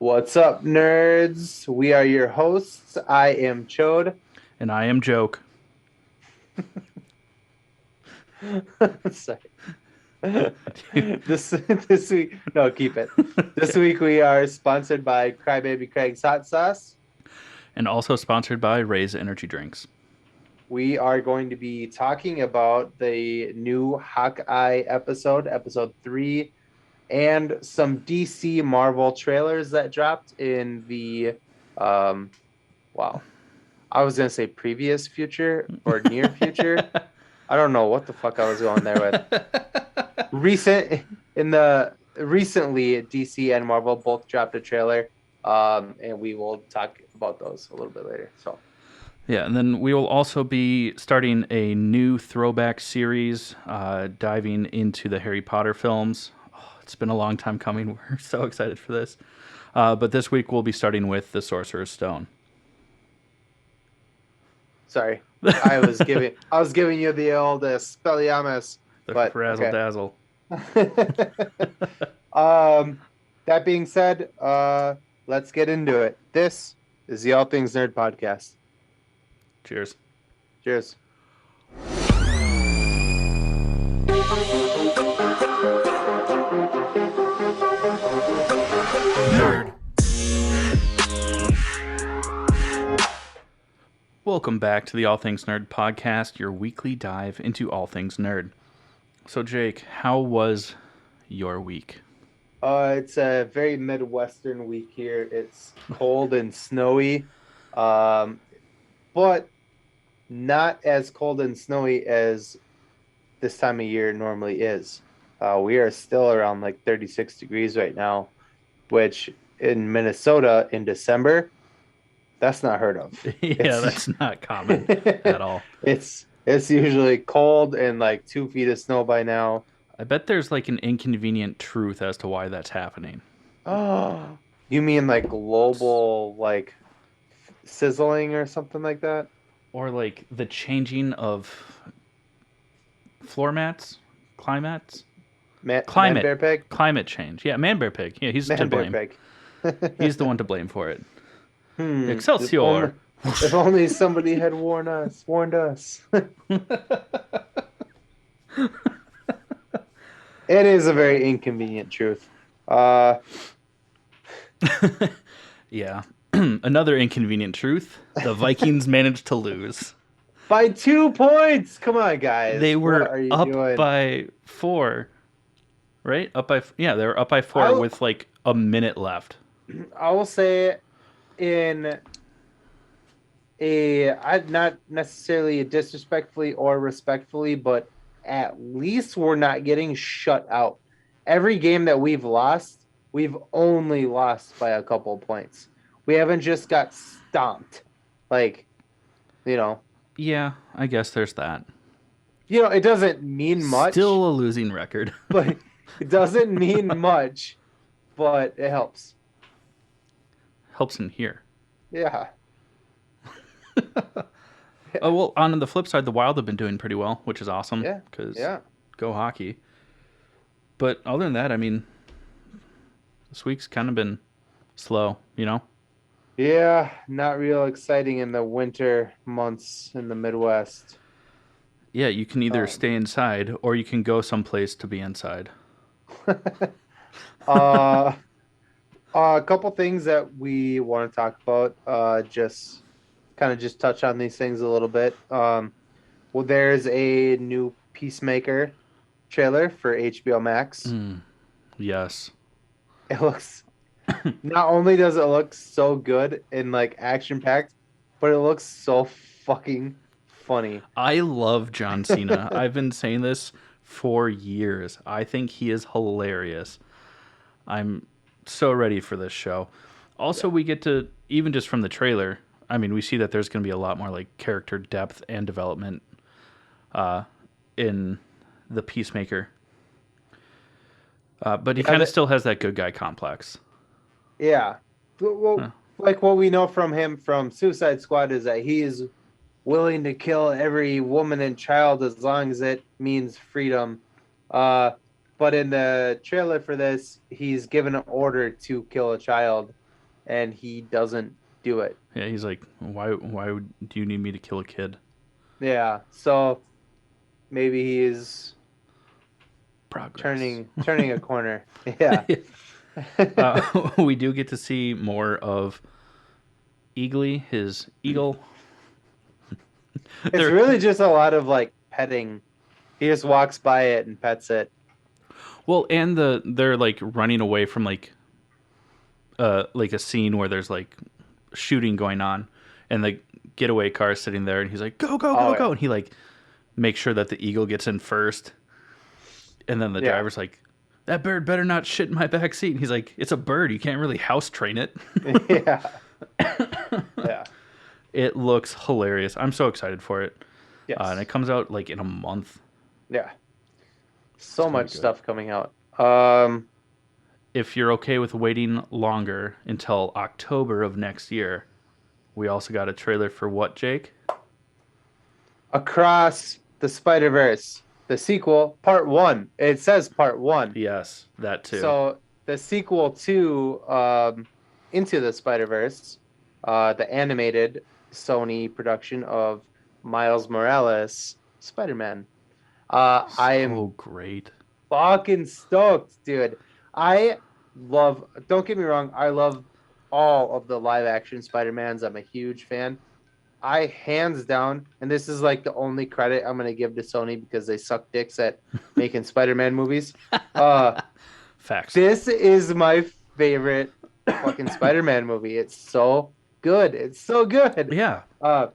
What's up, nerds? We are your hosts. I am Chode. And I am Joke. Sorry. This week, no, keep it. This week we are sponsored by Crybaby Craig's Hot Sauce. And also sponsored by Ray's Energy Drinks. We are going to be talking about the new Hawkeye episode 3, and some DC Marvel trailers that dropped in the wow. I was gonna say previous future or near future. I don't know what the fuck I was going there with. Recently, DC and Marvel both dropped a trailer, and we will talk about those a little bit later. So, Yeah, and then we will also be starting a new throwback series, diving into the Harry Potter films. Oh, it's been a long time coming. We're so excited for this. But this week we'll be starting with the Sorcerer's Stone. sorry, I was giving you the old Spelliamus, The but razzle okay. dazzle. That being said, let's get into it. This is the All Things Nerd podcast. Cheers. Cheers. Nerd. Welcome back to the All Things Nerd podcast, your weekly dive into all things nerd. So, Jake, how was your week? It's a very Midwestern week here. It's cold and snowy, but not as cold and snowy as this time of year normally is. We are still around like 36 degrees right now, which in Minnesota in December, that's not heard of. Yeah, that's not common at all. It's usually cold and like 2 feet of snow by now. I bet there's like an inconvenient truth as to why that's happening. Oh, you mean like global like sizzling or something like that? Or like the changing of floor mats, climate, Man Bear climate, Pig? climate change. Yeah, Man Bear Pig. Yeah, he's to Man Bear blame. Pig. He's the one to blame for it. If only, Excelsior. if only somebody had warned us. It is a very inconvenient truth. Yeah. Another inconvenient truth. The Vikings managed to lose. By 2 points. Come on, guys. They What were are you up doing? by 4. Right? They were up by 4 with like a minute left. I will say not necessarily disrespectfully or respectfully, but at least we're not getting shut out. Every game that we've lost, we've only lost by a couple of points. We haven't just got stomped. Like, Yeah, I guess there's that. it doesn't mean much. Still a losing record. But it doesn't mean much, but it helps. Helps in here. Yeah. Oh, well, on the flip side, the Wild have been doing pretty well, which is awesome. Yeah. Because Yeah. go hockey. But other than that, I mean, this week's kind of been slow, Yeah, not real exciting in the winter months in the Midwest. Yeah, you can either stay inside or you can go someplace to be inside. A couple things that we want to talk about. Just touch on these things a little bit. Well, there's a new Peacemaker trailer for HBO Max. Yes. It looks. Not only does it look so good and like action packed, but it looks so fucking funny. I love John Cena. I've been saying this for years. I think he is hilarious. I'm so ready for this show. Also, we get to, even just from the trailer, I mean, we see that there's going to be a lot more like character depth and development in the Peacemaker. But he kind of still has that good guy complex. Yeah. Well, like what we know from him from Suicide Squad is that he is willing to kill every woman and child as long as it means freedom. But in the trailer for this, he's given an order to kill a child, and he doesn't do it. Yeah, he's like, do you need me to kill a kid? Yeah, so maybe he's Progress. turning a corner. Yeah. We do get to see more of Eagly, his eagle. It's They're, really just a lot of like petting. He just walks by it and pets it. well, and they're like running away from like a scene where there's like shooting going on, and the getaway car is sitting there, and he's like, "Go, go, Oh go, yeah. go!" And he like makes sure that the eagle gets in first, and then the Yeah. driver's like, "That bird better not shit in my back seat." And he's like, "It's a bird. You can't really house train it." Yeah. Yeah. It looks hilarious. I'm so excited for it, and Yes. it comes out like in a month. Yeah. It's So gonna be much good. stuff coming out. If you're okay with waiting longer until October of next year, we also got a trailer for what, Jake? Across the Spider-Verse, the sequel, part 1. It says part 1. Yes, that too. So the sequel to Into the Spider-Verse, the animated Sony production of Miles Morales Spider-Man. I am So great. fucking stoked, dude. I don't get me wrong, I love all of the live action Spider-Mans. I'm a huge fan. I hands down, and this is like the only credit I'm gonna give to Sony because they suck dicks at making Spider-Man movies. Uh Facts. this is my favorite fucking Spider-Man movie. It's so good. It's so good. Yeah. Uh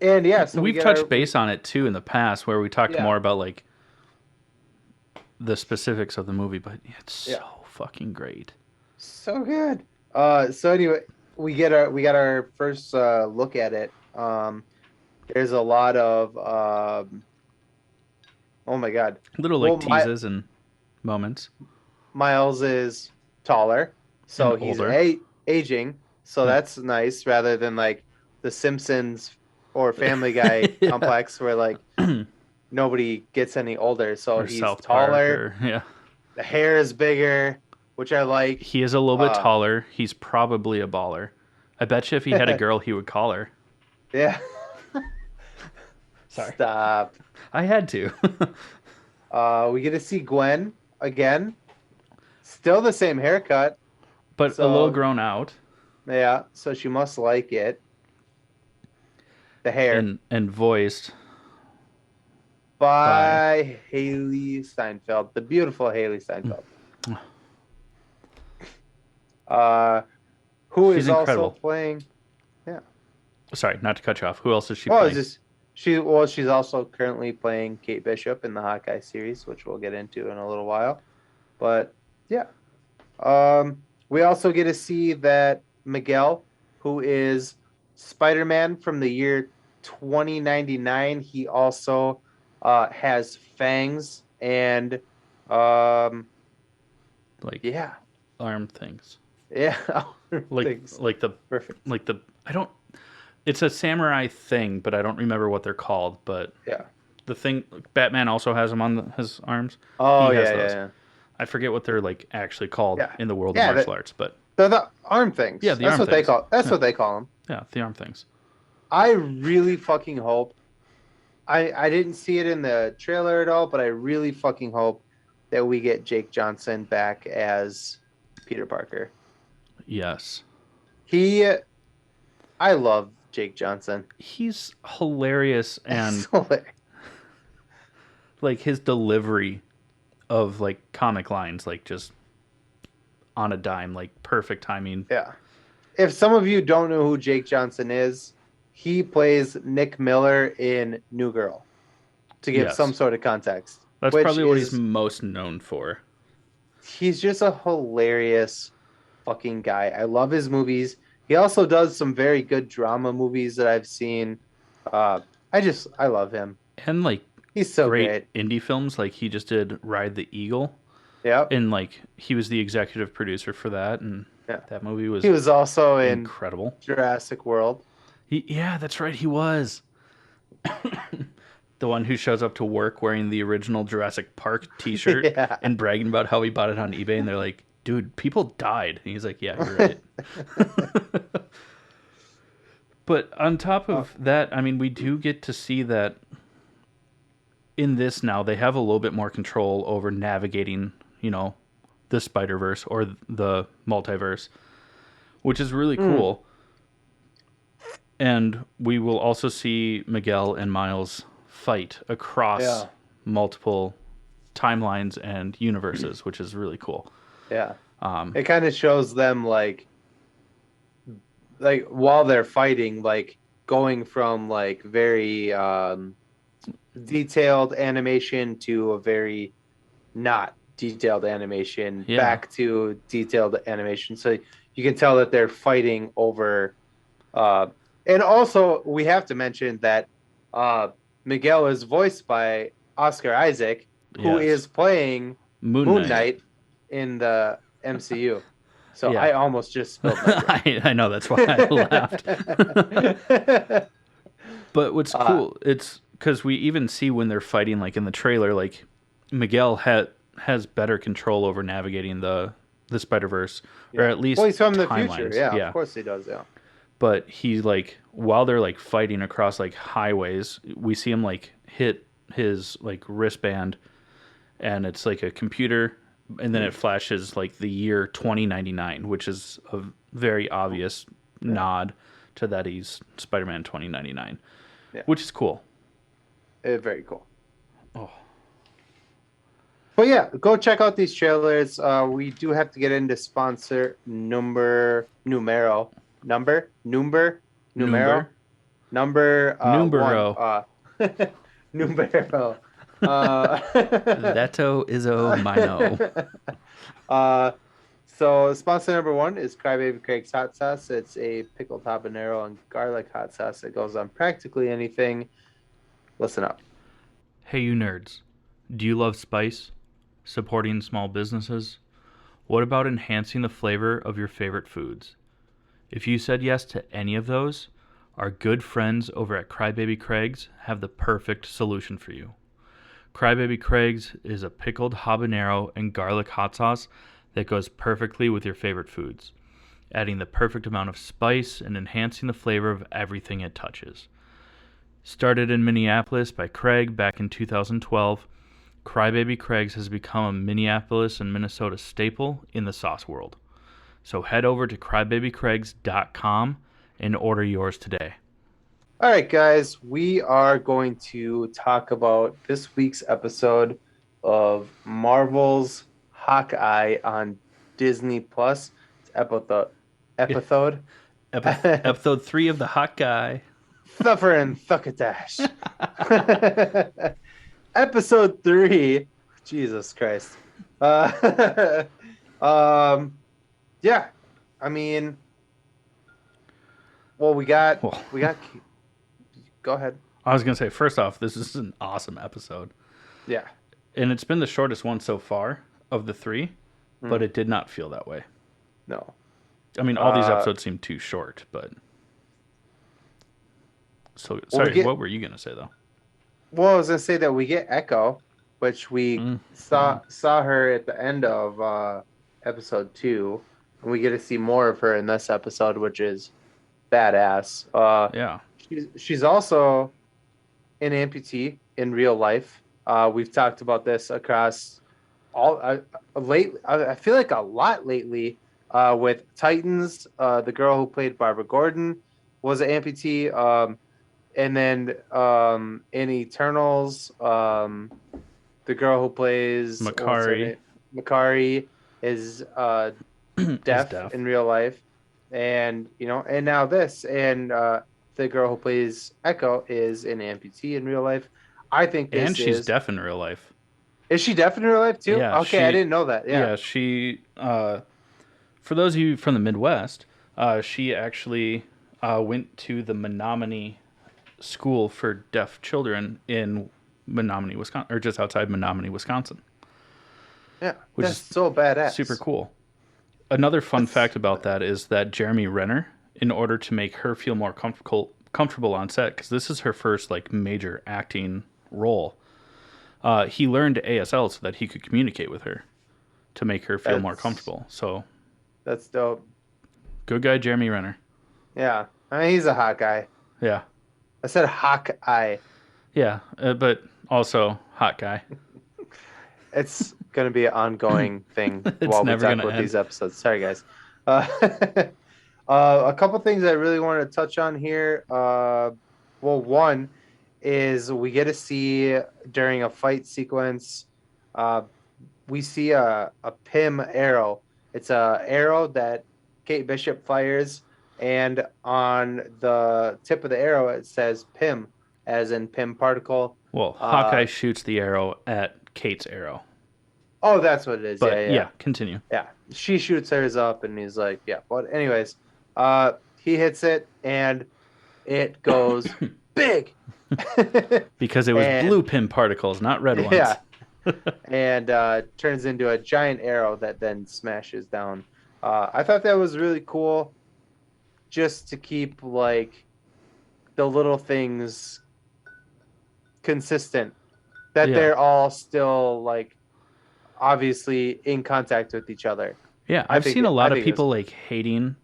and yeah, so we We've get touched our base on it too in the past where we talked yeah, more about like the specifics of the movie, but it's yeah. so fucking great. So good. So anyway, we got our first look at it. There's a lot of oh my god. Little Well, like teases and moments Miles is taller, and so he's older. aging. So Yeah. that's nice rather than like the Simpsons or Family Guy Yeah. complex where like nobody gets any older. So Or he's South Park taller, or yeah. the hair is bigger, which I like. He is a little bit Uh taller. He's probably a baller. I bet you if he had a girl, he would call her. yeah. Sorry. Stop. I had to. We get to see Gwen again. Still the same haircut. But a little So grown out yeah, so she must like it. The hair and voiced by by Haley Steinfeld, the beautiful Haley Steinfeld. Who she's is also incredible. playing? Yeah. Sorry, not to cut you off. Who else is she Oh, playing? it's just she's also currently playing Kate Bishop in the Hawkeye series, which we'll get into in a little while. But yeah. We also get to see that Miguel, who is Spider-Man from the year 2099, he also has fangs and Like yeah. arm things. Yeah. Like Things. like the Perfect. like the I don't it's a samurai thing, but I don't remember what they're called, but Yeah. the thing Batman also has them on his arms. Oh He has yeah, those. yeah, I forget what they're like actually called yeah. in the world of Yeah, martial arts, but they're the arm things. yeah, the That's arm what they things. call. That's Yeah. what they call them. Yeah, the arm things. I really fucking hope. I didn't see it in the trailer at all, but I really fucking hope that we get Jake Johnson back as Peter Parker. Yes. I love Jake Johnson. He's hilarious and So, like his delivery of like comic lines like just on a dime, like perfect timing. yeah. If some of you don't know who Jake Johnson is, he plays Nick Miller in New Girl. To give Yes. some sort of context. That's which probably what he's is- most known for. He's just a hilarious fucking guy. I love his movies. He also does some very good drama movies that I've seen. I love him. And like He's so great great. indie films, like he just did Ride the Eagle, Yep. and like he was the executive producer for that, and Yeah. that movie was He was also in incredible. Jurassic World. Yeah, that's right, he was. The one who shows up to work wearing the original Jurassic Park T-shirt Yeah. and bragging about how he bought it on eBay, and they're like, dude, people died. And he's like, yeah, you're right. But on top of that, I mean, we do get to see that in this now, they have a little bit more control over navigating, the Spider-Verse or the multiverse, which is really cool. And we will also see Miguel and Miles fight across multiple timelines and universes, which is really cool. Yeah. It kind of shows them like while they're fighting, like going from like very detailed animation to a very not detailed animation back to detailed animation. So you can tell that they're fighting over. And also, we have to mention that Miguel is voiced by Oscar Isaac, who is playing Moon Knight in the MCU. So I almost just spilled my drink. I know, that's why I laughed. But what's cool, it's because we even see when they're fighting, like in the trailer, like Miguel has better control over navigating the Spider-Verse, or at least he's from the timelines. future. Yeah, of course he does. Yeah. But he like while they're like fighting across like highways, we see him like hit his like wristband, and it's like a computer, and then it flashes like the year 2099, which is a very obvious nod to that he's Spider-Man 2099, which is cool. Very cool. Oh. But yeah, go check out these trailers. We do have to get into sponsor numero. Numero. Numero. Numero. That'o is-o mino. So sponsor number 1 is Crybaby Craig's hot sauce. It's a pickled habanero and garlic hot sauce that goes on practically anything. Listen up. Hey, you nerds. Do you love spice? Supporting small businesses? What about enhancing the flavor of your favorite foods? If you said yes to any of those, our good friends over at Crybaby Craig's have the perfect solution for you. Crybaby Craig's is a pickled habanero and garlic hot sauce that goes perfectly with your favorite foods, adding the perfect amount of spice and enhancing the flavor of everything it touches. Started in Minneapolis by Craig back in 2012, Crybaby Craig's has become a Minneapolis and Minnesota staple in the sauce world. So head over to crybabycraigs.com and order yours today. All right, guys, we are going to talk about this week's episode of Marvel's Hawkeye on Disney Plus. It's episode Episode 3 of the Hawkeye. Thuffer and Thuckatash. Episode 3. Jesus Christ. Yeah, I mean, well, we got. Go ahead. I was gonna say, first off, this is an awesome episode. Yeah, and it's been the shortest one so far of the 3, but it did not feel that way. No, I mean, all these episodes seem too short, but. So sorry, what were you gonna say though? Well, I was gonna say that we get Echo, which we saw her at the end of episode 2. And we get to see more of her in this episode, which is badass. Yeah. She's also an amputee in real life. We've talked about this across all lately. I feel like a lot lately with Titans. The girl who played Barbara Gordon was an amputee. And then in Eternals, the girl who plays Makari is deaf in real life, and and now this, and the girl who plays Echo is an amputee in real life. I think this and she's deaf in real life. Is she deaf in real life too? Yeah, okay, I didn't know that. Yeah, she. For those of you from the Midwest, she actually went to the Menominee School for Deaf Children in Menominee, Wisconsin, or just outside Menominee, Wisconsin. Yeah, which is so badass. Super cool. Another fun fact about that is that Jeremy Renner, in order to make her feel more comfortable on set, because this is her first like major acting role, he learned ASL so that he could communicate with her. to make her feel more comfortable. So that's dope. good guy, Jeremy Renner. Yeah, I mean he's a hot guy. Yeah. I said Hawkeye. Yeah, but also hot guy. It's gonna be an ongoing thing It's while we never talk gonna about end. these episodes. Sorry, guys. Uh, a couple things I really wanted to touch on here. Well, one is we get to see during a fight sequence, uh, we see a Pym arrow. It's a arrow that Kate Bishop fires, and on the tip of the arrow it says Pym, as in Pym particle. Well, Hawkeye shoots the arrow at Kate's arrow. Oh, that's what it is. But Yeah. continue. Yeah, she shoots hers up, and he's like, "Yeah." But anyways, he hits it, and it goes big Because it was blue Pym particles, not red ones. Yeah, and turns into a giant arrow that then smashes down. I thought that was really cool, just to keep like the little things consistent, that they're all still like obviously in contact with each other. Yeah, I've seen a lot of people like hating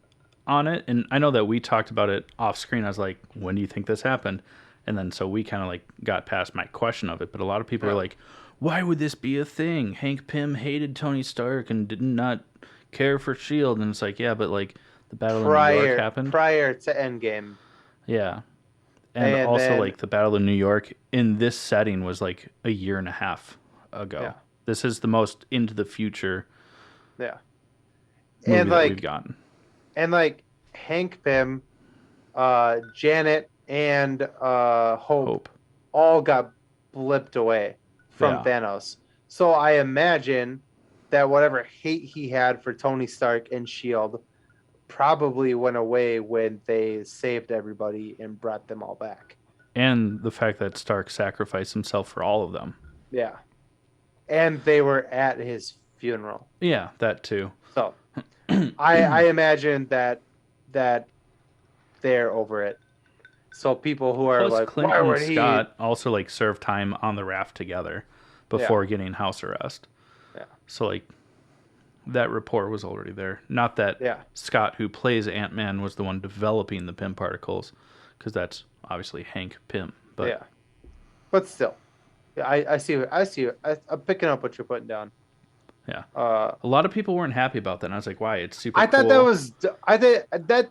on it, and I know that we talked about it off screen. I was like, when do you think this happened? And then so we kind of like got past my question of it, but a lot of people are like, why would this be a thing? Hank Pym hated Tony Stark and did not care for S.H.I.E.L.D. And it's like, yeah, but like the Battle of New York happened prior to Endgame. Yeah. And also then, like the Battle of New York in this setting was like a year and a half ago. Yeah. This is the most into the future. Yeah. Movie and like that we've gotten. And like Hank Pym, Janet, and Hope all got blipped away from Thanos. So I imagine that whatever hate he had for Tony Stark and S.H.I.E.L.D. probably went away when they saved everybody and brought them all back. And the fact that Stark sacrificed himself for all of them. Yeah. And they were at his funeral. Yeah, that too. So I imagine that they're over it. So people who are like, Clint and Scott also like served time on the raft together before getting house arrest. Yeah. So like that rapport was already there. Not that Scott, who plays Ant-Man, was the one developing the Pym particles, because that's obviously Hank Pym. But yeah, but still, yeah, I see. I'm picking up what you're putting down. Yeah. A lot of people weren't happy about that, and I was like, why? It's super. I thought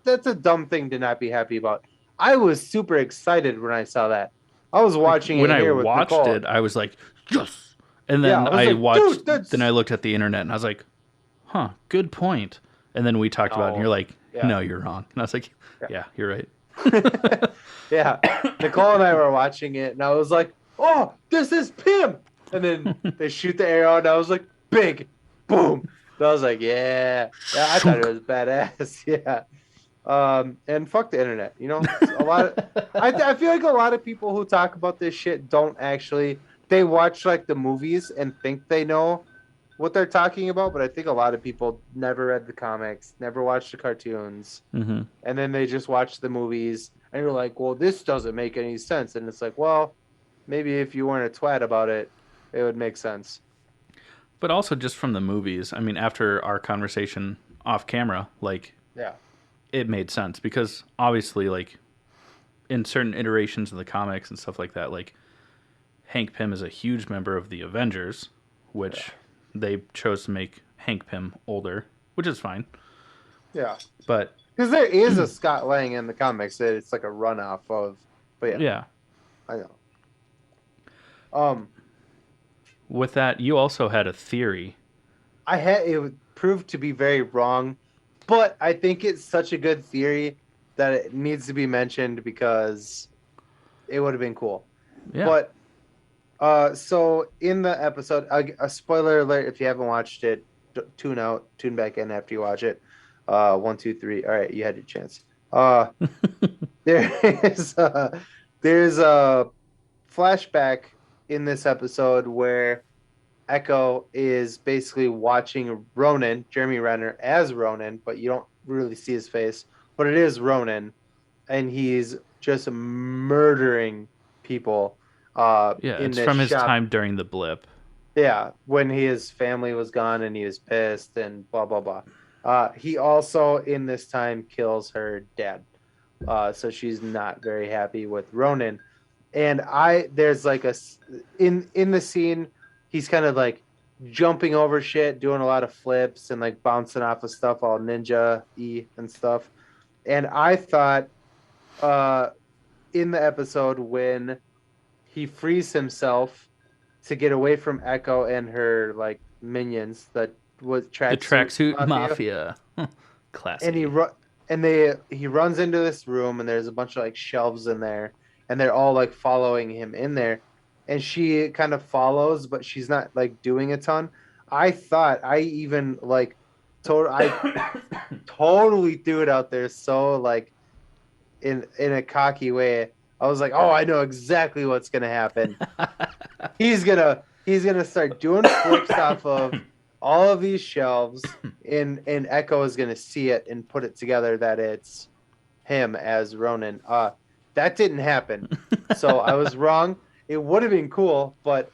that's a dumb thing to not be happy about. I was super excited when I saw that. I was watching when I watched it, I was like, yes. And then I watched. Then I looked at the internet, and I was like, huh, good point. And then we talked about it, and you're like, no, you're wrong. And I was like, yeah you're right. Yeah. Nicole and I were watching it, and I was like, oh, this is Pym. And then they shoot the arrow, and I was like, big, boom. And I was like, yeah, I thought it was badass. Yeah. And fuck the internet, you know. A lot of, I feel like a lot of people who talk about this shit don't actually. They watch like the movies and think they know what they're talking about, but I think a lot of people never read the comics, never watched the cartoons, and then they just watch the movies, and you're like, well, this doesn't make any sense. And it's like, well, maybe if you weren't a twat about it, it would make sense. But also just from the movies, I mean, after our conversation off camera, like, it made sense, because obviously, like, in certain iterations of the comics and stuff like that, like, Hank Pym is a huge member of the Avengers, which they chose to make Hank Pym older, which is fine. Yeah. But because there is a Scott Lang in the comics that it's like a runoff of, but yeah. I know. With that, you also had a theory. It proved to be very wrong, but I think it's such a good theory that it needs to be mentioned because it would have been cool. Yeah. But so in the episode, a spoiler alert, if you haven't watched it, tune out, tune back in after you watch it. 1, 2, 3. All right, you had your chance. There's a flashback in this episode where Echo is basically watching Ronan, Jeremy Renner, as Ronan, but you don't really see his face, but it is Ronan, and he's just murdering people. It's from his time during the blip. Yeah, when his family was gone and he was pissed and blah blah blah. He also in this time kills her dad. So she's not very happy with Ronan. And there's like in the scene, he's kind of like jumping over shit, doing a lot of flips and like bouncing off of stuff, all ninja y and stuff. And I thought, uh, in the episode when he frees himself to get away from Echo and her like minions that was The tracksuit tracksuit mafia, mafia. and Classy. he runs into this room and there's a bunch of like shelves in there and they're all like following him in there, and she kind of follows but she's not like doing a ton. I thought I even like I totally threw it out there so like in a cocky way. I was like, "Oh, I know exactly what's gonna happen. He's gonna start doing flips off of all of these shelves, and Echo is gonna see it and put it together that it's him as Ronan." That didn't happen, so I was wrong. It would have been cool, but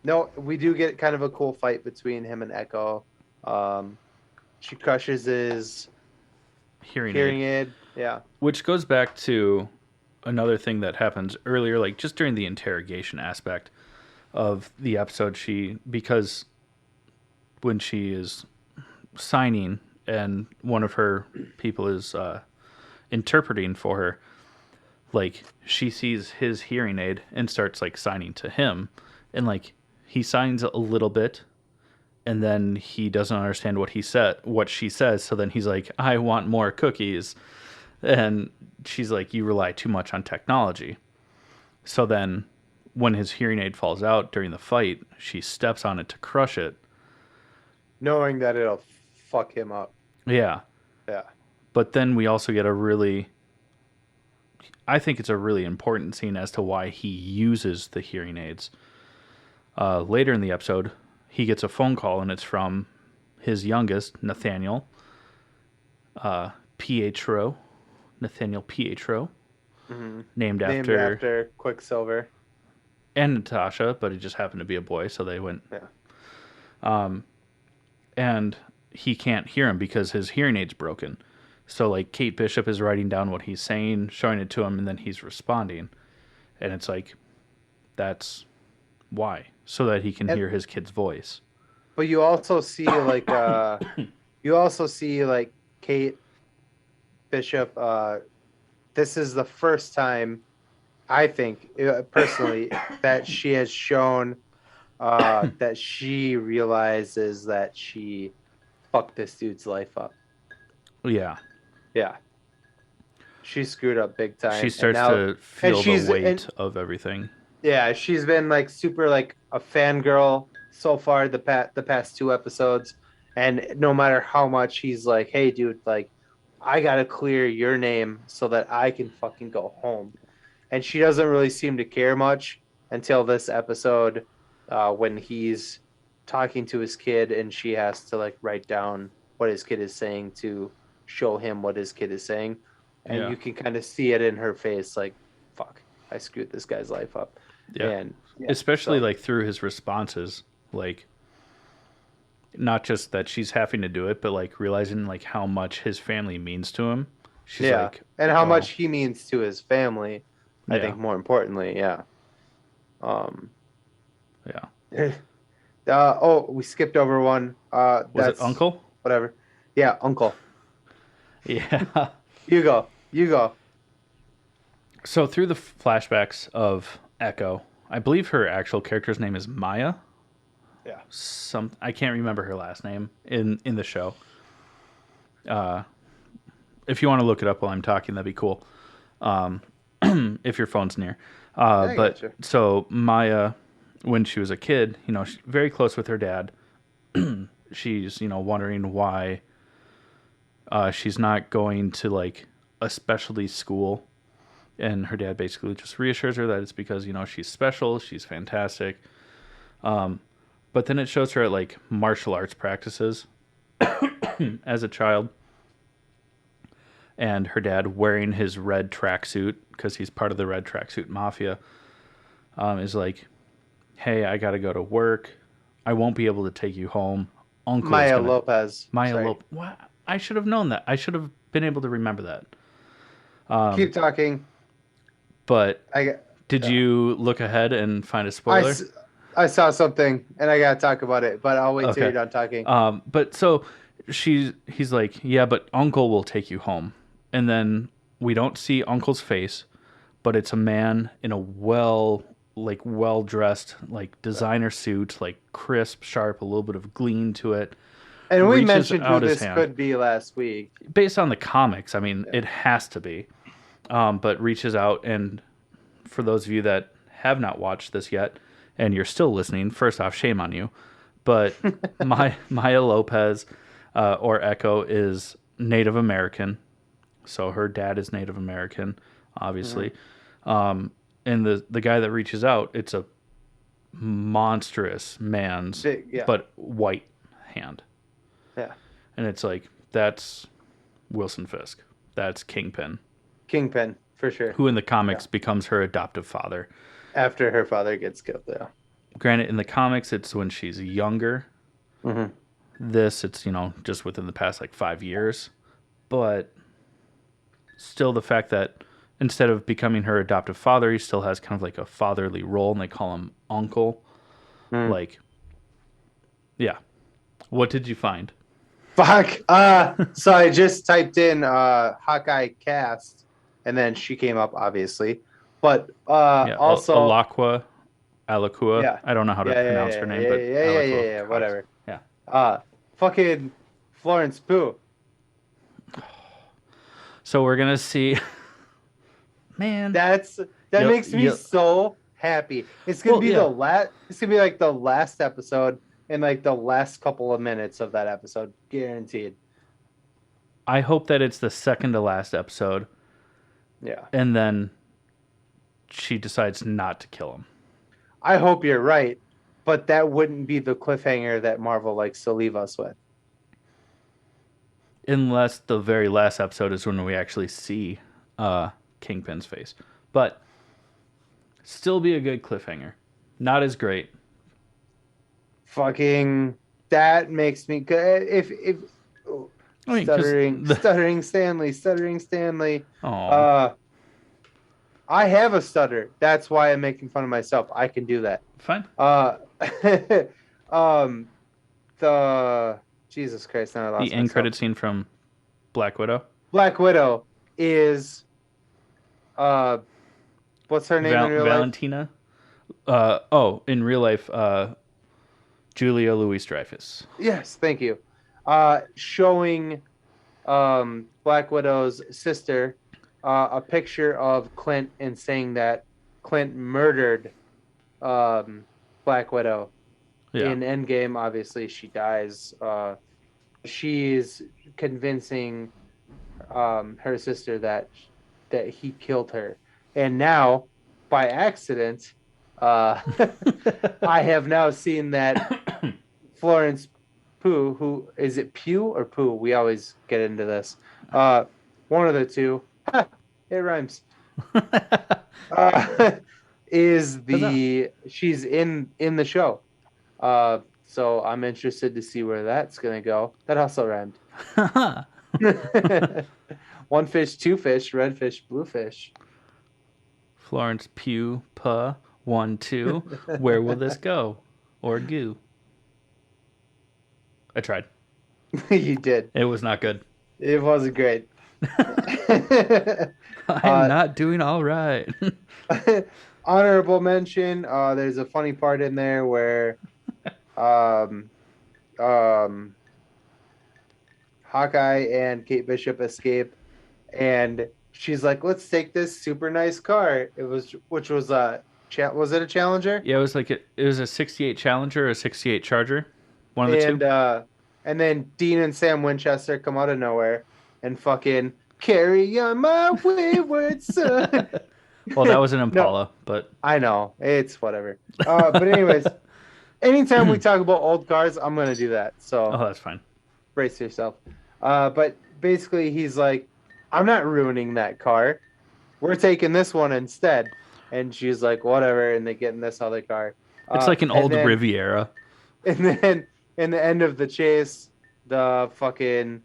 no, we do get kind of a cool fight between him and Echo. Um, she crushes his Hearing hearing aid. aid. Yeah. Which goes back to another thing that happens earlier, like just during the interrogation aspect of the episode, because when she is signing and one of her people is interpreting for her, like she sees his hearing aid and starts like signing to him, and like he signs a little bit and then he doesn't understand what she says, so then he's like, I want more cookies. And she's like, you rely too much on technology. So then when his hearing aid falls out during the fight, she steps on it to crush it. Knowing that it'll fuck him up. Yeah. Yeah. But then we also get I think it's a really important scene as to why he uses the hearing aids. Later in the episode, he gets a phone call and it's from his youngest, Nathaniel Pietro. Nathaniel Pietro. Mm-hmm. Named after Quicksilver. And Natasha, but it just happened to be a boy, so they went. Yeah. And he can't hear him because his hearing aid's broken. So like Kate Bishop is writing down what he's saying, showing it to him, and then he's responding. And it's like, that's why. So that he can hear his kid's voice. But you also see like Kate Bishop. This is the first time, I think, personally, that she has shown that she realizes that she fucked this dude's life up. Yeah. Yeah. She screwed up big time. She starts to feel the weight of everything. Yeah, she's been like super like a fangirl so far the past 2 episodes, and no matter how much he's like, "Hey, dude, like, I gotta clear your name so that I can fucking go home," and she doesn't really seem to care much until this episode, when he's talking to his kid and she has to like write down what his kid is saying to show him what his kid is saying, and you can kind of see it in her face, like, "Fuck, I screwed this guy's life up." Yeah. And especially like through his responses, like not just that she's having to do it, but like realizing like how much his family means to him. She's like, and how much he means to his family. I think more importantly, yeah. We skipped over one. Was it Uncle? Whatever. Yeah, Uncle. Yeah. You go. So through the flashbacks of Echo, I believe her actual character's name is Maya. Yeah. I can't remember her last name in the show. If you want to look it up while I'm talking, that'd be cool. If your phone's near. But so Maya, when she was a kid, she's very close with her dad. She's, wondering why she's not going to like a specialty school. And her dad basically just reassures her that it's because, she's special, she's fantastic. But then it shows her at like martial arts practices as a child. And her dad wearing his red tracksuit, because he's part of the red tracksuit mafia, is like, hey, I got to go to work. I won't be able to take you home. Uncle is Maya gonna Lopez. Maya Sorry. Lopez. What? I should have known that. I should have been able to remember that. Keep talking. But I did you look ahead and find a I, spoiler? s- I saw something and I gotta talk about it, but I'll wait till Okay. you're done talking. But so he's like, yeah, but Uncle will take you home, and then we don't see Uncle's face, but it's a man in a well dressed, like designer suit, like crisp, sharp, a little bit of gleam to it. And we Reaches mentioned who out his this hand. could be last week. Based on the comics, I mean, it has to be. But reaches out, and for those of you that have not watched this yet, and you're still listening, first off, shame on you. But Maya Lopez, or Echo, is Native American, so her dad is Native American, obviously. And the guy that reaches out, it's a monstrous man's, Big, yeah. but white hand. Yeah. And it's like, that's Wilson Fisk. That's Kingpin, Kingpin, for sure. who in the comics becomes her adoptive father. After her father gets killed, yeah. Granted, in the comics, it's when she's younger. Mm-hmm. This, it's, just within the past, 5 years. But still the fact that instead of becoming her adoptive father, he still has kind of like a fatherly role, and they call him Uncle. Yeah. What did you find? Fuck. So I just typed in Hawkeye cast, and then she came up, obviously. But also Alakua. Yeah. I don't know how to pronounce her name, but yeah, whatever. Yeah. Fucking Florence Pugh. So we're gonna see. Man, That makes me so happy. It's gonna be the last. It's gonna be like the last episode, and like the last couple of minutes of that episode, guaranteed. I hope that it's the second to last episode. Yeah. And then she decides not to kill him. I hope you're right, but that wouldn't be the cliffhanger that Marvel likes to leave us with. Unless the very last episode is when we actually see Kingpin's face. But still be a good cliffhanger. Not as great. Fucking that makes me good. If stuttering Stanley. I have a stutter. That's why I'm making fun of myself. I can do that. Fine. The Jesus Christ, now I lost the end credit scene from Black Widow. Black Widow is what's her name in real Valentina? In real life, Julia Louis-Dreyfus. Yes, thank you. Showing Black Widow's sister a picture of Clint and saying that Clint murdered Black Widow. Yeah. In Endgame, obviously, she dies. She's convincing her sister that he killed her. And now, by accident, I have now seen that Florence Pugh, who is it Pugh or Pooh? We always get into this. One of the two. It rhymes. She's in the show. So I'm interested to see where that's gonna go. That also rhymed. One fish, two fish, red fish, blue fish. Florence Pugh, 1, 2. Where will this go? Or goo? I tried. You did. It was not good. It wasn't great. I'm not doing all right. Honorable mention. There's a funny part in there where Hawkeye and Kate Bishop escape, and she's like, "Let's take this super nice car." Which was was it a Challenger? Yeah, it was a 68 Challenger or a 68 Charger. One of the two. And then Dean and Sam Winchester come out of nowhere and fucking carry on my wayward son. Well, that was an Impala, but I know it's whatever. But anyways, anytime we talk about old cars, I'm gonna do that. So that's fine. Brace yourself. But basically, he's like, "I'm not ruining that car. We're taking this one instead." And she's like, "Whatever." And they get in this other car. It's like an old Riviera. And then in the end of the chase, the fucking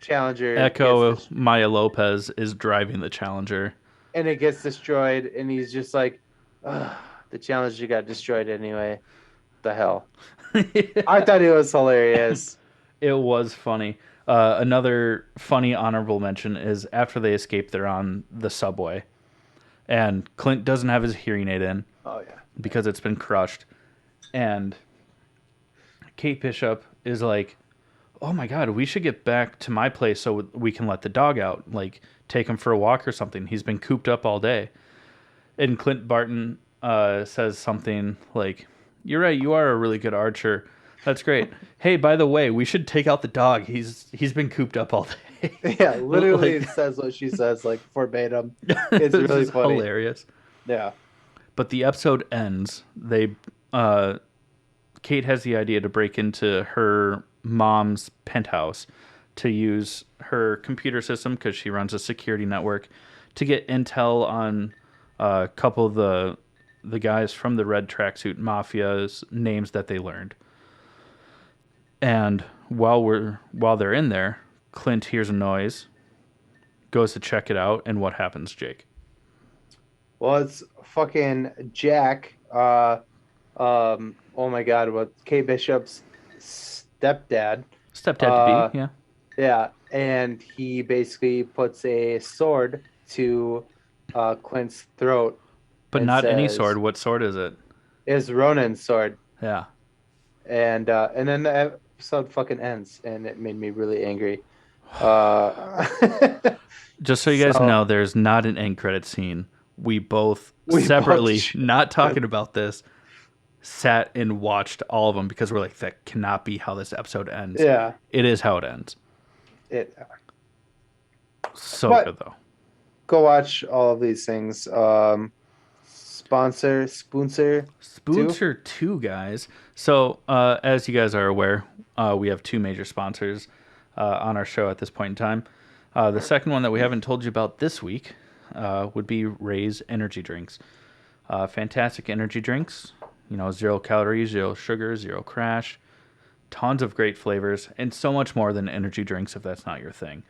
Challenger gets Echo Maya Lopez is driving the Challenger. and it gets destroyed, and he's just like, "Ugh, the Challenger got destroyed anyway. The hell." I thought it was hilarious. It was funny. Another funny honorable mention is after they escape, they're on the subway, and Clint doesn't have his hearing aid in Oh yeah. because it's been crushed. And Kate Bishop is like, "Oh my god, we should get back to my place so we can let the dog out, like take him for a walk or something. He's been cooped up all day." And Clint Barton says something like, "You're right, you are a really good archer. That's great. Hey, by the way, we should take out the dog. He's been cooped up all day." Yeah, literally Like, says what she says, like verbatim. It's really funny. hilarious. Yeah. But the episode ends. Kate has the idea to break into her mom's penthouse to use her computer system because she runs a security network to get intel on a couple of the guys from the red tracksuit mafia's names that they learned. And while they're in there, Clint hears a noise, goes to check it out, and what happens, Jake? Well, it's fucking Jack. Oh my God, what Kate Bishop's stepdad. Stepdad to be, yeah. Yeah, and he basically puts a sword to Clint's throat. But and not any says, sword. What sword is it? Is Ronan's sword. Yeah. And then the episode fucking ends, and it made me really angry. Uh, Just so you guys know, there's not an end credit scene. We both separately, not talking about this, sat and watched all of them because we're like, that cannot be how this episode ends. Yeah. It is how it ends. So But good, though. Go watch all of these things. Spoonser 2, guys. So, as you guys are aware, we have 2 major sponsors on our show at this point in time. The second one that we haven't told you about this week would be Ray's Energy Drinks. Fantastic energy drinks. 0 calories, 0 sugar, 0 crash. Tons of great flavors, and so much more than energy drinks if that's not your thing.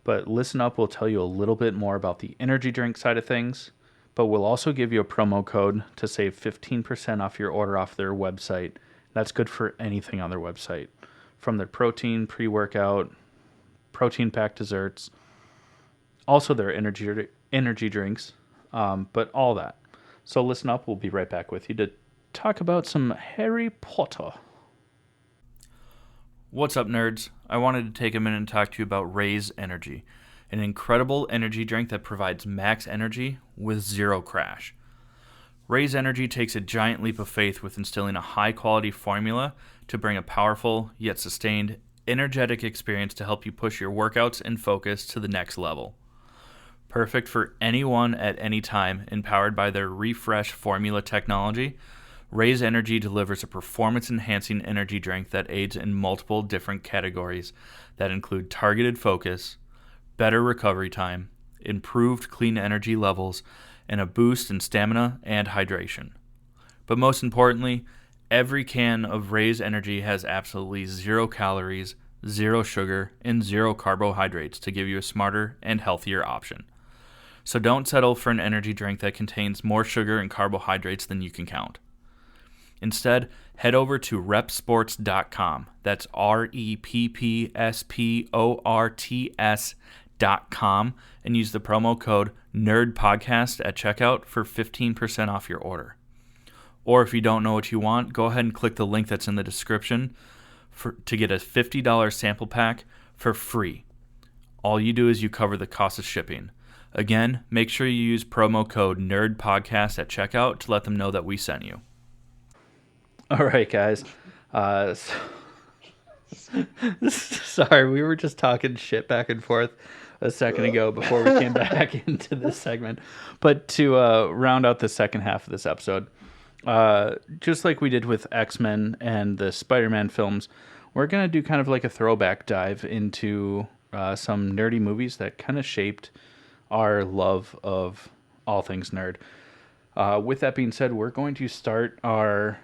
But listen up, we'll tell you a little bit more about the energy drink side of things. But we'll also give you a promo code to save 15% off your order off their website. That's good for anything on their website. From their protein, pre-workout, protein-packed desserts. Also their energy drinks, but all that. So listen up, we'll be right back with you to talk about some Harry Potter. What's up, nerds? I wanted to take a minute and talk to you about Ray's Energy, an incredible energy drink that provides max energy with 0 crash. Ray's Energy takes a giant leap of faith with instilling a high-quality formula to bring a powerful, yet sustained, energetic experience to help you push your workouts and focus to the next level. Perfect for anyone at any time, empowered by their refresh formula technology, Ray's Energy delivers a performance-enhancing energy drink that aids in multiple different categories that include targeted focus, better recovery time, improved clean energy levels, and a boost in stamina and hydration. But most importantly, every can of Ray's Energy has absolutely 0 calories, 0 sugar, and 0 carbohydrates to give you a smarter and healthier option. So don't settle for an energy drink that contains more sugar and carbohydrates than you can count. Instead, head over to repsports.com. That's REPPSPORTS.com and use the promo code NERDPODCAST at checkout for 15% off your order. Or if you don't know what you want, go ahead and click the link that's in the description to get a $50 sample pack for free. All you do is you cover the cost of shipping. Again, make sure you use promo code NERDPODCAST at checkout to let them know that we sent you. All right, guys. Sorry, we were just talking shit back and forth a second ago before we came back into this segment. But to round out the second half of this episode, just like we did with X-Men and the Spider-Man films, we're going to do kind of like a throwback dive into some nerdy movies that kind of shaped our love of all things nerd. With that being said, we're going to start our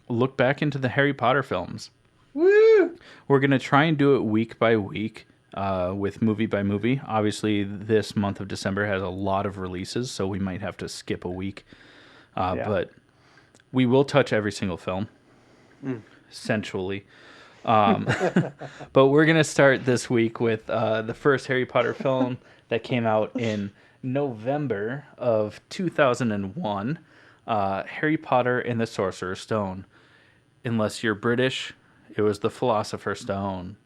look back into the Harry Potter films. Woo! We're going to try and do it week by week with movie by movie. Obviously, this month of December has a lot of releases, so we might have to skip a week. But we will touch every single film, essentially. But we're going to start this week with the first Harry Potter film that came out in November of 2001, Harry Potter and the Sorcerer's Stone. Unless you're British, it was the Philosopher's Stone.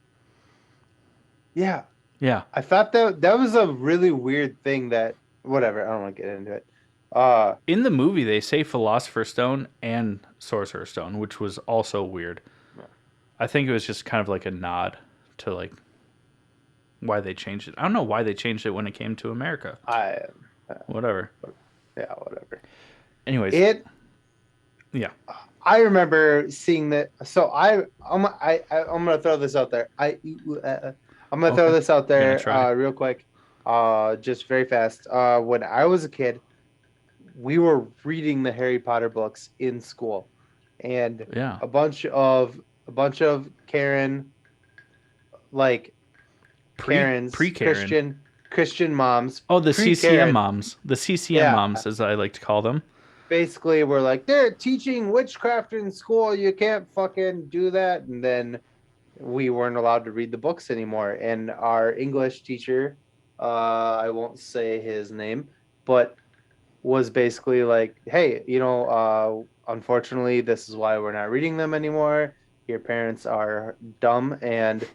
Yeah. Yeah. I thought that was a really weird thing that, whatever, I don't want to get into it. In the movie, they say Philosopher's Stone and Sorcerer's Stone, which was also weird. I think it was just kind of like a nod to like why they changed it. I don't know why they changed it when it came to America. Whatever. Yeah, whatever. Anyways, yeah. I remember seeing that. So I'm gonna throw this out there. I'm gonna throw this out there real quick, just very fast. When I was a kid, we were reading the Harry Potter books in school, and a bunch of Karen, like Karen's pre-Karen. Christian moms. Oh, the CCM Karen. moms. The CCM moms, as I like to call them. Basically, we're like, they're teaching witchcraft in school. You can't fucking do that. And then we weren't allowed to read the books anymore. And our English teacher, I won't say his name, but was basically like, hey, unfortunately, this is why we're not reading them anymore. Your parents are dumb. And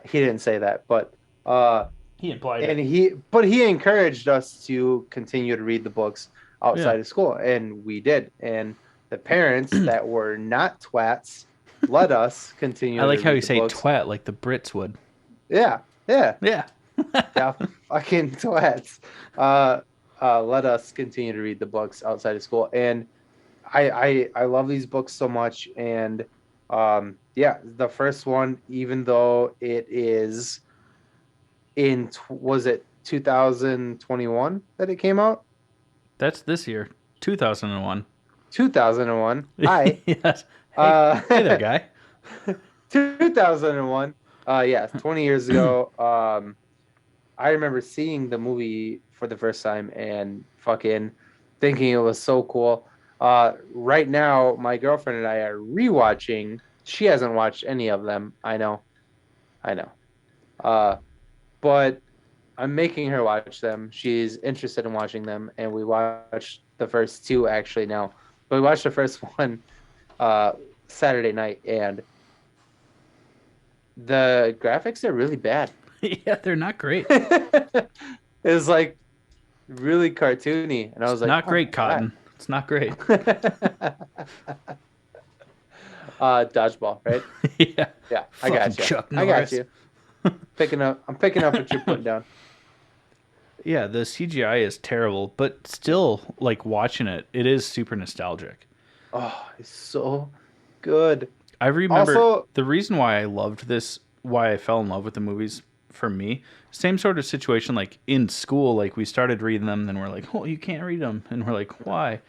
he didn't say that, but he implied and it. he encouraged us to continue to read the books outside of school, and we did. And the parents that were not twats let us continue. I like how you say books. twat like the Brits would. Yeah. Yeah, fucking twats. Let us continue to read the books outside of school, and I love these books so much. And the first one, even though it is was it 2021 that it came out? That's this year, 2001. 2001. Hi. Yes. Hey there, guy. 2001. 20 years ago. I remember seeing the movie for the first time and fucking thinking it was so cool. Right now, my girlfriend and I are rewatching. She hasn't watched any of them. I know. But I'm making her watch them. She's interested in watching them, and we watched the first two actually now. But we watched the first one Saturday night, and the graphics are really bad. Yeah, they're not great. It's like really cartoony, and I was like, not great, Cotton. It's not great. Dodgeball, right? Yeah. I got you. Chuck Norris. I'm picking up what you're putting down. Yeah, the CGI is terrible, but still, like watching it, it is super nostalgic. Oh, it's so good. I remember Also, the reason why I loved this, why I fell in love with the movies. For me, same sort of situation. Like in school, like we started reading them, then we're like, "Oh, you can't read them," and we're like, "Why?"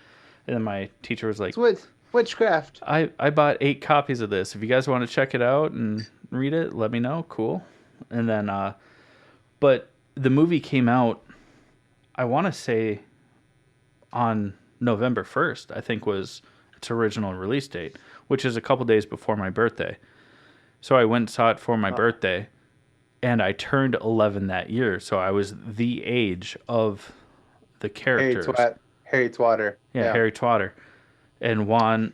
And then my teacher was like, it's witchcraft. I bought 8 copies of this. If you guys want to check it out and read it, let me know. Cool. And then, but the movie came out, I want to say, on November 1st, I think was its original release date, which is a couple days before my birthday. So I went and saw it for my birthday, and I turned 11 that year. So I was the age of the characters. Harry Twatter. Yeah, Harry Twatter. And Ron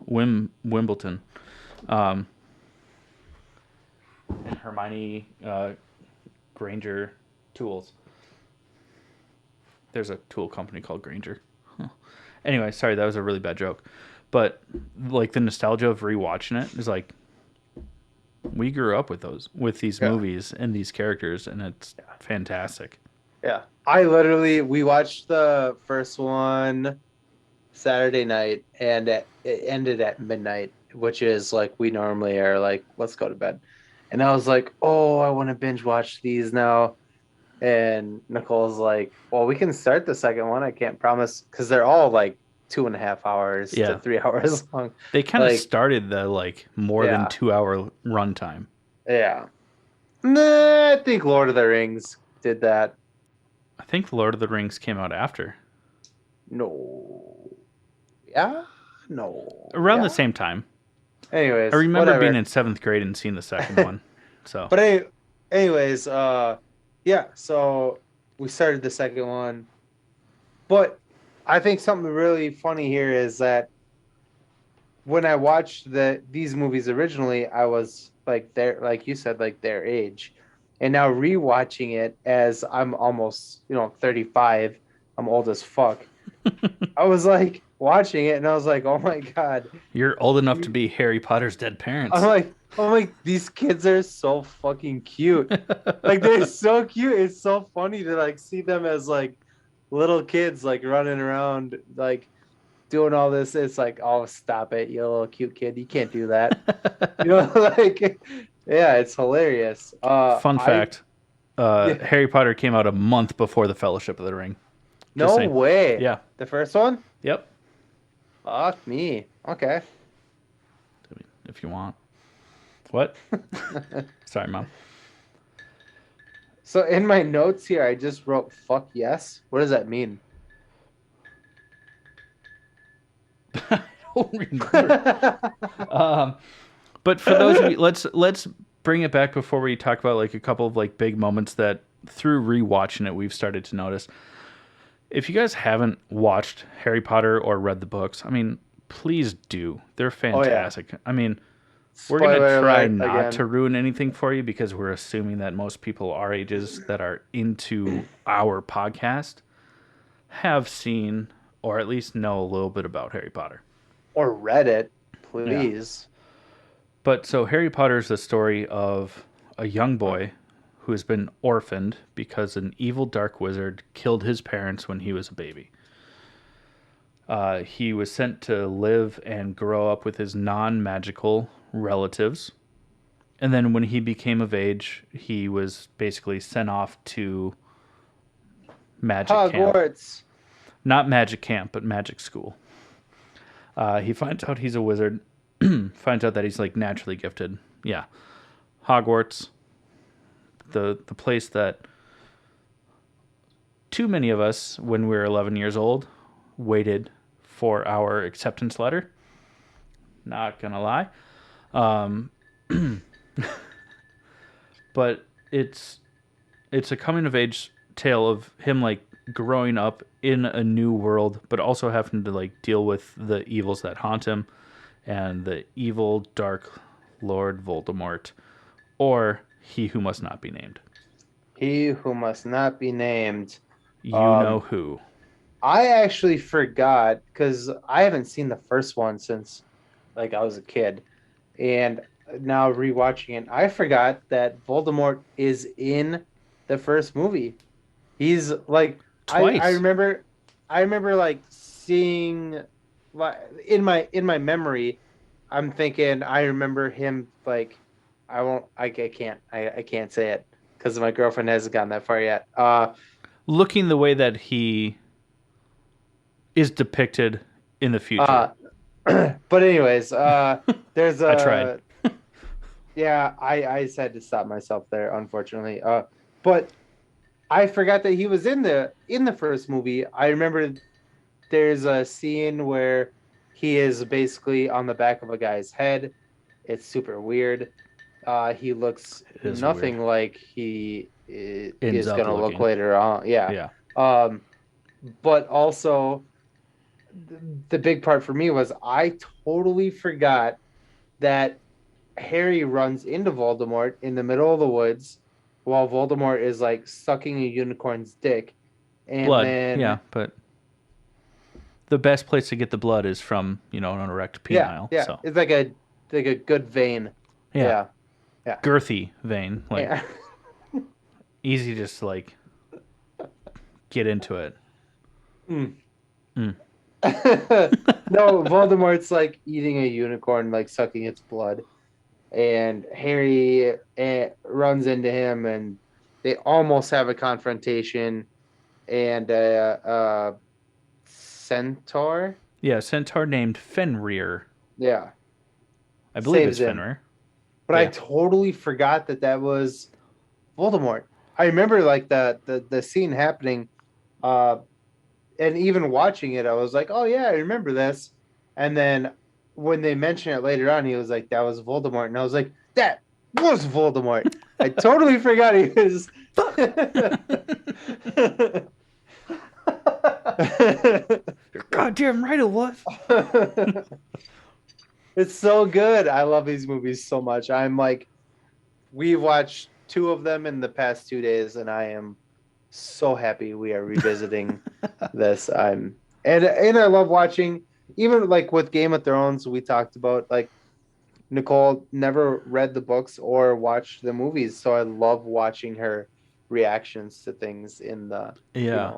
Wimbledon. And Hermione Granger tools. There's a tool company called Granger. Huh. Anyway, sorry, that was a really bad joke. But like the nostalgia of rewatching it is like we grew up with these movies and these characters, and it's fantastic. Yeah. We watched the first one Saturday night, and it ended at midnight, which is like we normally are like, let's go to bed. And I was like, oh, I want to binge watch these now. And Nicole's like, well, we can start the second one. I can't promise, because they're all like 2.5 hours to Yeah. 3 hours long. They kind of Like, started the like more than yeah, 2 hour runtime. yeah. Nah, I think Lord of the Rings did that. I think Lord of the Rings came out after. No. Yeah? No. Around the Yeah? same time. I Anyways, remember being whatever. in seventh grade and seeing the second one. So But anyways, yeah, so we started the second one. But I think something really funny here is that when I watched these movies originally, I was like like you said, like their age. And now rewatching it as I'm almost, 35, I'm old as fuck. I was like watching it and I was like, oh my God. you're old enough to be Harry Potter's dead I'm parents. like, these kids are so fucking cute. Like they're so cute. It's so funny to like see them as like little kids like running around like doing all this. It's like, oh, stop it, you little cute kid. You can't do that. Like yeah, it's hilarious. Fun I fact: Yeah, Harry Potter came out a month before the Fellowship of the Ring. Just no saying. way. Yeah. The first one? Yep. Fuck me. Okay. If you want. What? Sorry, mom. So in my notes here, I just wrote "fuck yes." What does that mean? I don't remember. But for those of you, let's bring it back before we talk about like a couple of like big moments that through rewatching it we've started to notice. If you guys haven't watched Harry Potter or read the books, I mean, please do. They're Oh yeah. fantastic. I mean, we're gonna Spoiler try alert not to again. ruin anything for you because we're assuming that most people our ages that are into our podcast have seen or at least know a little bit about Harry Potter. Or read it, Yeah. please. But so Harry Potter is the story of a young boy who has been orphaned because an evil dark wizard killed his parents when he was a baby. He was sent to live and grow up with his non magical relatives. And then when he became of age, he was basically sent off to magic camp. Hogwarts. Not magic camp, but magic school. He finds out he's a wizard, finds out that he's like naturally gifted. Yeah. Hogwarts, the place that too many of us, when we were 11 years old, waited for our acceptance letter. Not gonna lie. Um, but it's a coming of age tale of him like growing up in a new world, but also having to like deal with the evils that haunt him and the evil dark Lord Voldemort, or he who must not be named. He who must not be named. You know Um, who. I actually forgot because I haven't seen the first one since like I was a kid, and now rewatching it, I forgot that Voldemort is in the first movie. He's like I Twice. remember like seeing like in my memory, I'm thinking I remember him like I can't say it because my girlfriend hasn't gotten that far yet. Looking the way that he is depicted in the future. Uh but anyways, there's I tried. a yeah, I just had to stop myself there, unfortunately. But I forgot that he was in the first movie. I remember there's a scene where he is basically on the back of a guy's head. It's super weird. He looks It is weird. nothing like he Ends is up gonna look looking. later on. Yeah. Yeah. Um, but also the big part for me was I totally forgot that Harry runs into Voldemort in the middle of the woods while Voldemort is like sucking a unicorn's dick. And Blood. Yeah, then but the best place to get the blood is from, an erect yeah, penile. yeah, So, it's like a good vein. yeah. Yeah. Yeah. Girthy vein. Like, Yeah. easy to just, like, get into it. Mm. Mm. No, Voldemort's like eating a unicorn, like sucking its blood. And Harry runs into him and they almost have a confrontation. And centaur Yeah, centaur named Fenrir. Yeah, I believe saves it's him. Fenrir. But I Yeah. totally forgot that that was Voldemort. I remember like the scene happening, uh, and even watching it, I was like, oh yeah, I remember this. And then when they mentioned it later on, he was like, that was Voldemort, and I was like, that was Voldemort. I totally forgot he was. You're goddamn right it was. It's so good. I love these movies so much. I'm like, we've watched two of them in the past 2 days, and I am so happy we are revisiting this. And I love watching, even like with Game of Thrones, we talked about like Nicole never read the books or watched the movies, so I love watching her reactions to things in the, Yeah.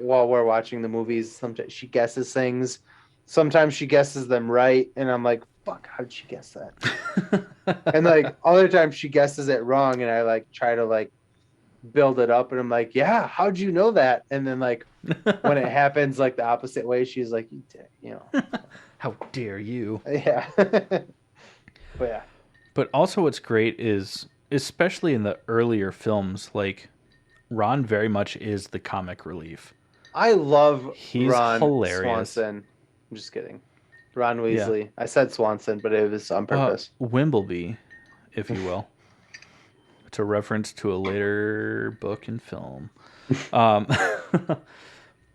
while we're watching the movies. Sometimes she guesses things, sometimes she guesses them right, and I'm like, fuck, how did she guess that? And like other times she guesses it wrong, and I like try to like build it up, and I'm like, yeah, how'd you know that? And then like when it happens like the opposite way, she's like, you did, How dare you? yeah. But yeah, But also, what's great is, especially in the earlier films, like Ron very much is the comic relief. I love He's Ron hilarious. Swanson. I'm just kidding. Ron Yeah. Weasley. I said Swanson, but it was on purpose. Wimbleby, if you will. It's a reference to a later book and film. Um,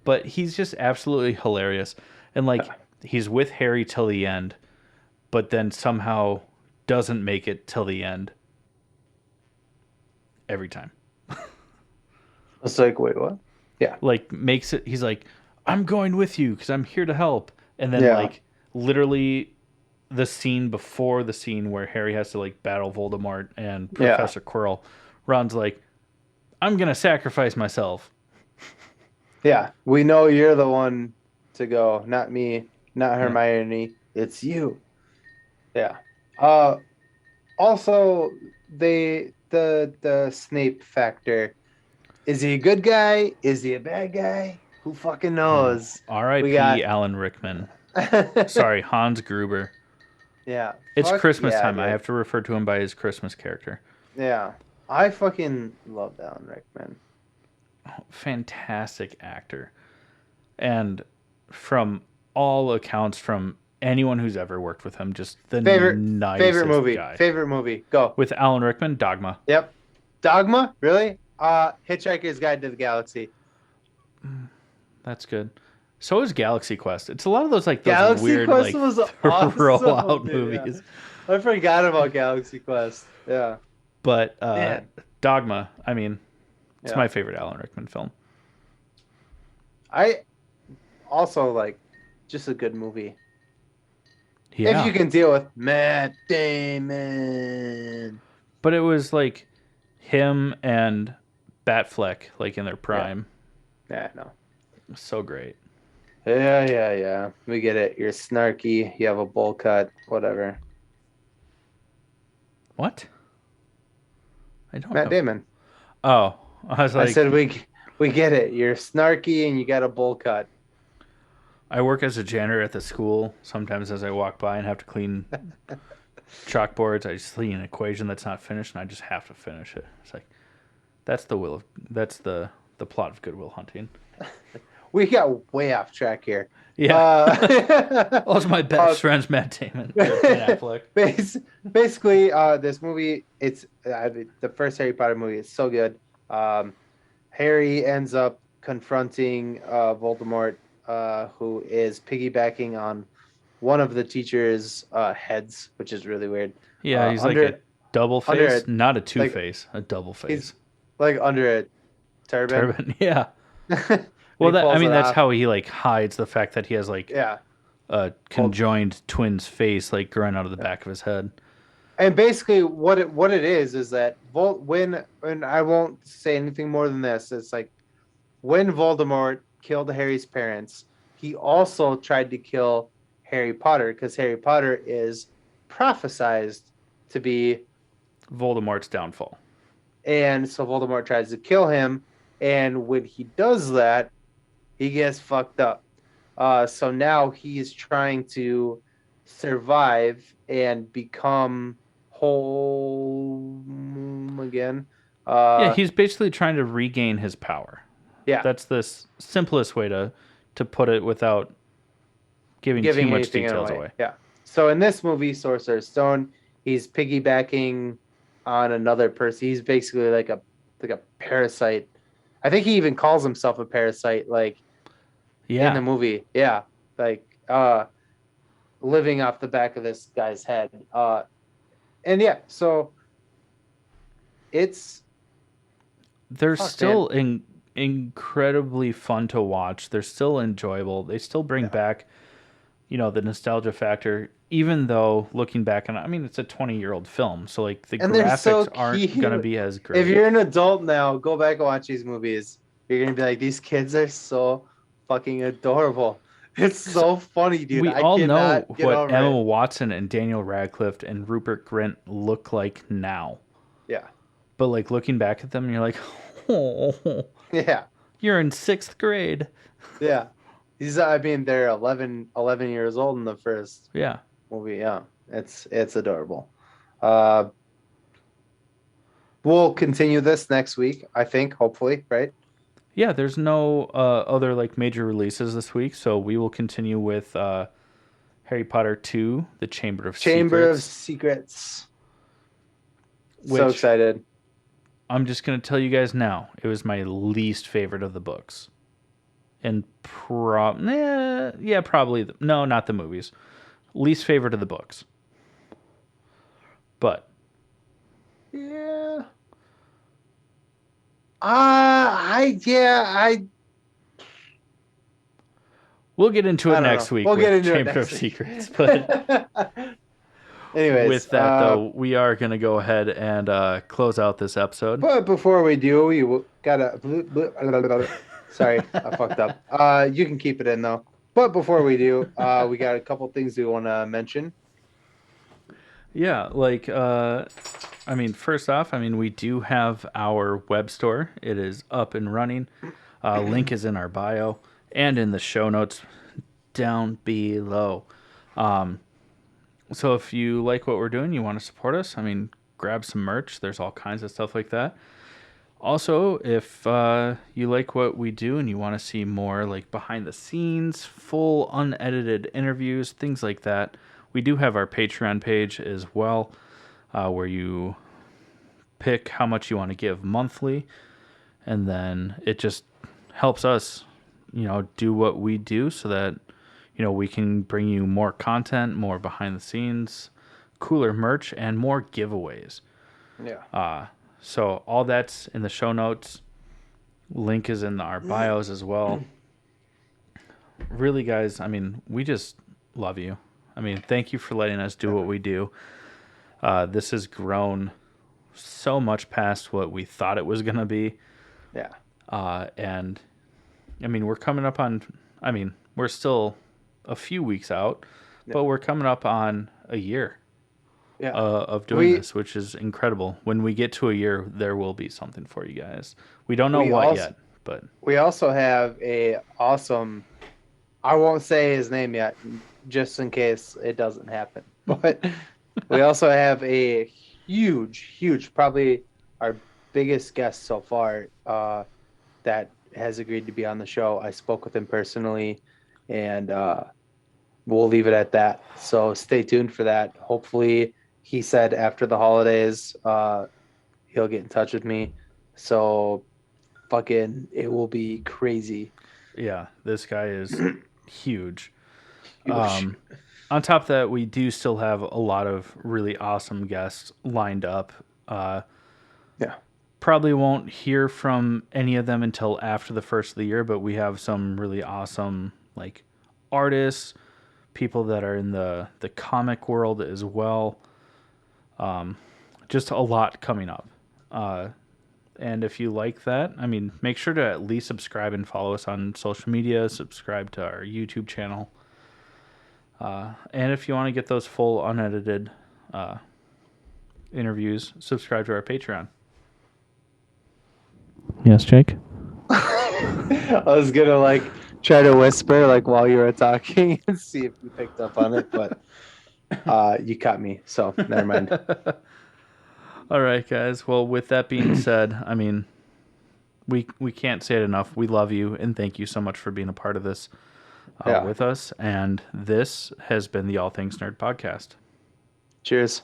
but he's just absolutely hilarious. And like, he's with Harry till the end, but then somehow doesn't make it till the end every time. It's like, wait, what? Yeah. Like, makes it, he's like, I'm going with you because I'm here to help. And then, Yeah. like, literally the scene before the scene where Harry has to, like, battle Voldemort and Professor Quirrell, Ron's like, I'm going to sacrifice myself. Yeah. We know you're the one to go, not me, not Hermione. It's you. Yeah. Also, the Snape factor. Is he a good guy? Is he a bad guy? Who fucking knows? We R.I.P. got Alan Rickman. Sorry, Hans Gruber. Yeah. It's Fuck Christmas yeah, time. I dude. have to refer to him by his Christmas character. Yeah. I fucking love Alan Rickman. Fantastic actor. And from all accounts, from anyone who's ever worked with him, just the nicest Favorite movie. guy. Favorite movie. Go. With Alan Rickman, Dogma. Yep. Dogma? Really? Hitchhiker's Guide to the Galaxy. That's good. So is Galaxy Quest. It's a lot of those like those Galaxy weird Quest like was throw awesome, out dude, movies. yeah. I forgot about Galaxy Quest. Yeah. But Man. Dogma, I mean, it's Yeah. my favorite Alan Rickman film. I also like just a good movie. Yeah. If you can deal with Matt Damon. But it was like him and Batfleck like in their prime. Yeah, no. So great. Yeah. We get it. You're snarky. You have a bowl cut. Whatever. What? I don't Matt know. Damon. Oh, I was like, I said we get it. You're snarky and you got a bowl cut. I work as a janitor at the school. Sometimes as I walk by and have to clean chalkboards, I see an equation that's not finished, and I just have to finish it. It's like that's the plot of Good Will Hunting. We got way off track here. Yeah. Also, my best friend's Matt Damon. Ben Affleck. Basically, this movie, it's the first Harry Potter movie. It's so good. Harry ends up confronting Voldemort, who is piggybacking on one of the teacher's heads, which is really weird. Yeah, he's like a double face, not a two like, face, a double face. He's like under a turban. Yeah. Well, that's off. how he like hides the fact that he has like a conjoined twin's face like growing out of the back of his head. And basically, what it is that when I won't say anything more than this, it's like when Voldemort killed Harry's parents, he also tried to kill Harry Potter because Harry Potter is prophesized to be Voldemort's downfall. And so Voldemort tries to kill him, and when he does that, he gets fucked up. So now he's trying to survive and become whole again. Yeah, Uh, he's basically trying to regain his power. yeah, That's the simplest way to put it without giving too giving much anything details away. away. Yeah. So in this movie, Sorcerer Stone, he's piggybacking on another person. He's basically like a parasite. I think he even calls himself a parasite, like in the Yeah, movie. Yeah. Like living off the back of this guy's head. And yeah, so it's they're fuck, man. still incredibly fun to watch. They're still enjoyable. They still bring Yeah. back, the nostalgia factor. Even though looking back on, I mean, it's a 20-year-old film, so like the And they're so graphics aren't gonna cute. be as If great. you're an adult now, go back and watch these movies. You're gonna be like, these kids are so fucking adorable. It's Because so funny, dude. we I all know cannot get what over Emma it. Watson and Daniel Radcliffe and Rupert Grint look like now. Yeah. But like looking back at them, you're like, oh, Yeah. you're in sixth grade. Yeah. I mean, they're 11 years old in the first Yeah. movie. Yeah. It's adorable. Uh, we'll continue this next week, I think, hopefully, right? Yeah, there's no other like major releases this week, so we will continue with Harry Potter 2, The Chamber of Chamber of Secrets, Secrets. So which excited. I'm just going to tell you guys now, it was my least favorite of the books. And probably no, not the movies. Least favorite of the books. But Yeah. I we'll get into it don't next know. week We'll get with into it Chamber of next week. Secrets. But Anyways, with that, though, we are going to go ahead and close out this episode. but before we do, gotta. Sorry, I fucked up. You can keep it in though. But before we do, we got a couple things we want to mention. Yeah, like, I mean, first off, I mean, we do have our web store. It is up and running. Link is in our bio and in the show notes down below. So if you like what we're doing, you want to support us, I mean, grab some merch. There's all kinds of stuff like that. Also, if you like what we do and you want to see more like behind the scenes, full unedited interviews, things like that, we do have our Patreon page as well, where you pick how much you want to give monthly, and then it just helps us, do what we do so that, we can bring you more content, more behind the scenes, cooler merch, and more giveaways. Yeah. So all that's in the show notes. Link is in our bios as well. Really, guys, I mean, we just love you. I mean, thank you for letting us do what we do. This has grown so much past what we thought it was going to be. Yeah. And, I mean, we're still a few weeks out, but we're coming up on a year. Yeah. Of doing this, which is incredible. When we get to a year, there will be something for you guys. We don't know what yet, but we also have a awesome. I won't say his name yet, just in case it doesn't happen. But we also have a huge, probably our biggest guest so far, that has agreed to be on the show. I spoke with him personally, and we'll leave it at that. So stay tuned for that. Hopefully, he said after the holidays, he'll get in touch with me. So fucking, it will be crazy. yeah, this guy is huge. On top of that, we do still have a lot of really awesome guests lined up. Yeah. Probably won't hear from any of them until after the first of the year, but we have some really awesome like artists, people that are in the comic world as well. Just a lot coming up. And if you like that, I mean, make sure to at least subscribe and follow us on social media, subscribe to our YouTube channel. And if you want to get those full unedited interviews, subscribe to our Patreon. Yes, Jake? I was gonna like try to whisper like while you were talking and see if you picked up on it, but you cut me, so never mind. All right, guys. Well, with that being said, I mean, we can't say it enough. We love you and thank you so much for being a part of this with us. And this has been the All Things Nerd podcast. Cheers.